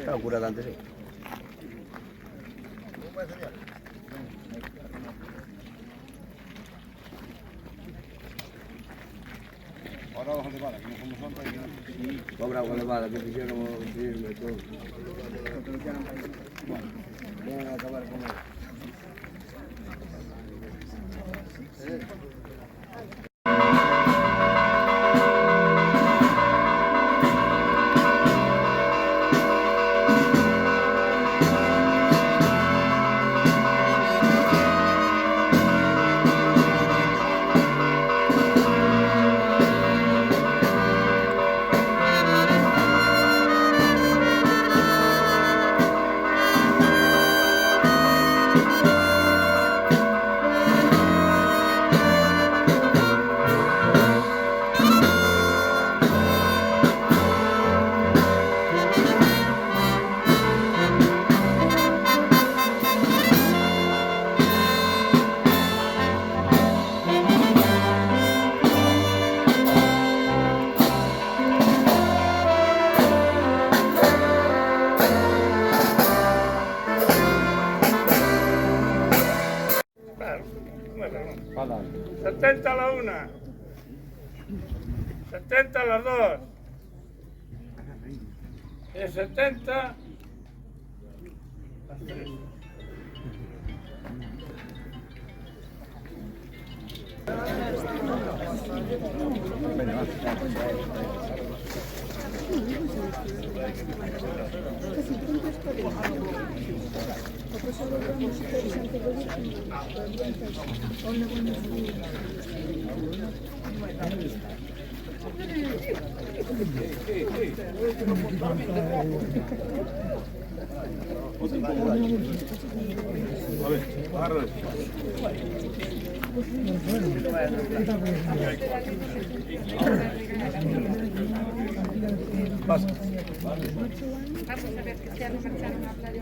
Claro, cura antes, sí. Ahora vamos a llevar, que no somos santos y Cobra agua elevada, que quisieron firme todo. Vienen a acabar con él. Bueno, 70 a la 1, 70 a las 2, y 70 a las 3. a ver, agárralo. Pasa. Vamos a ver que sea no marcharon a hablar.